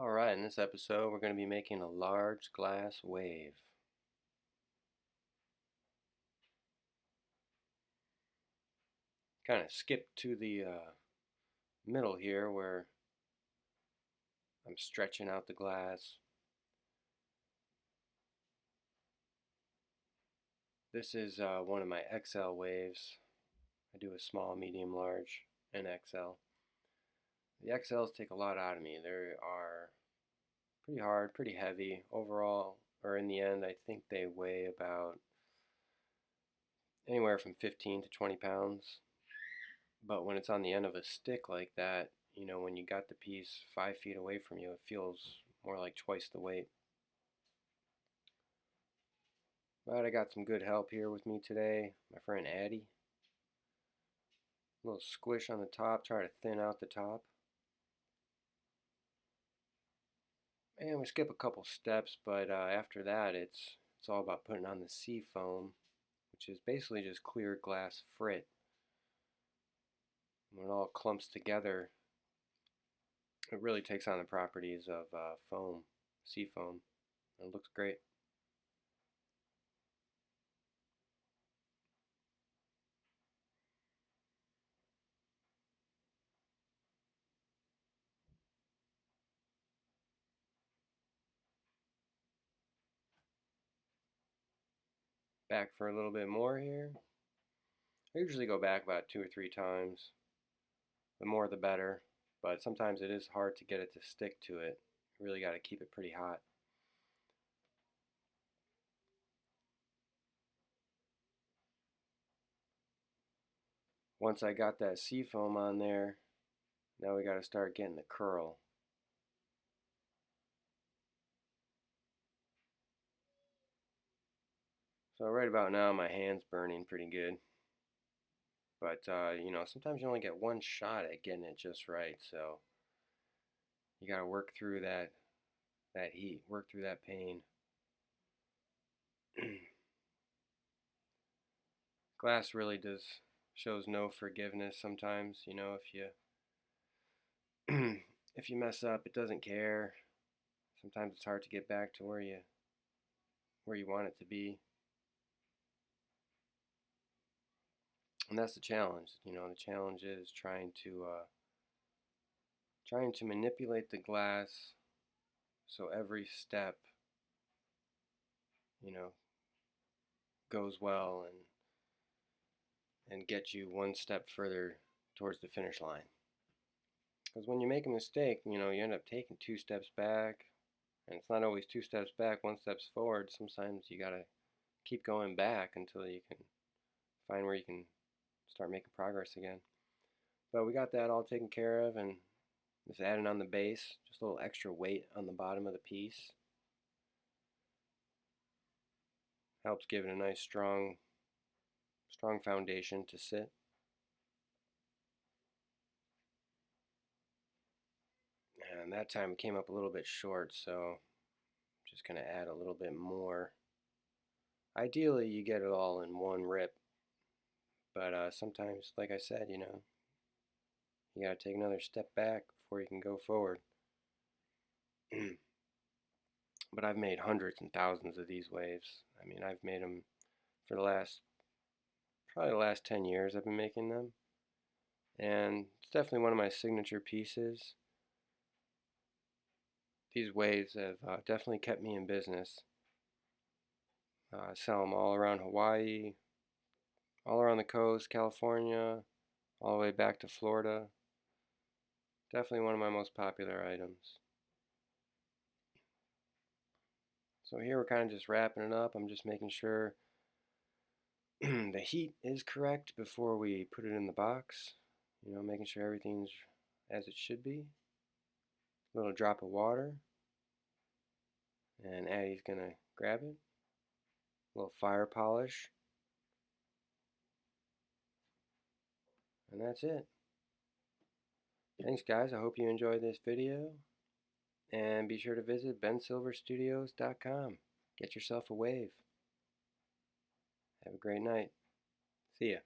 Alright, in this episode we're going to be making a large glass wave. Kind of skip to the middle here where I'm stretching out the glass. This is one of my XL waves. I do a small, medium, large, and XL. The XLs take a lot out of me. They are pretty hard, pretty heavy. Overall, or in the end, I think they weigh about anywhere from 15 to 20 pounds. But when it's on the end of a stick like that, when you got the piece 5 feet away from you, it feels more like twice the weight. But I got some good help here with me today. My friend Addie. A little squish on the top, try to thin out the top. And we skip a couple steps, but after that it's all about putting on the sea foam, which is basically just clear glass frit. When it all clumps together, it really takes on the properties of foam, sea foam. It looks great. Back for a little bit more here. I usually go back about 2 or 3 times. The more the better, but sometimes it is hard to get it to stick to it. You really got to keep it pretty hot. Once I got that sea foam on there, now we got to start getting the curl. So right about now my hand's burning pretty good. But sometimes you only get one shot at getting it just right, so you got to work through that heat, work through that pain. Glass really shows no forgiveness sometimes, if you mess up, it doesn't care. Sometimes it's hard to get back to where you want it to be. And that's the challenge. The challenge is trying to manipulate the glass so every step, goes well and get you one step further towards the finish line. Because when you make a mistake, you end up taking 2 steps back, and it's not always 2 steps back, 1 step forward. Sometimes you gotta keep going back until you can find where you can start making progress again. But we got that all taken care of, and just adding on the base, just a little extra weight on the bottom of the piece. Helps give it a nice strong foundation to sit. And that time it came up a little bit short, so I'm just going to add a little bit more. Ideally, you get it all in one rip, but sometimes, like I said, you got to take another step back before you can go forward. But I've made hundreds and thousands of these waves. I mean, I've made them for probably the last 10 years I've been making them. And it's definitely one of my signature pieces. These waves have definitely kept me in business. I sell them all around Hawaii, all around the coast, California, all the way back to Florida. Definitely one of my most popular items. So here we're kind of just wrapping it up. I'm just making sure the heat is correct before we put it in the box. Making sure everything's as it should be. A little drop of water. And Addie's going to grab it. A little fire polish. And that's it. Thanks guys, I hope you enjoyed this video. And be sure to visit bensilverstudios.com. Get yourself a wave. Have a great night. See ya.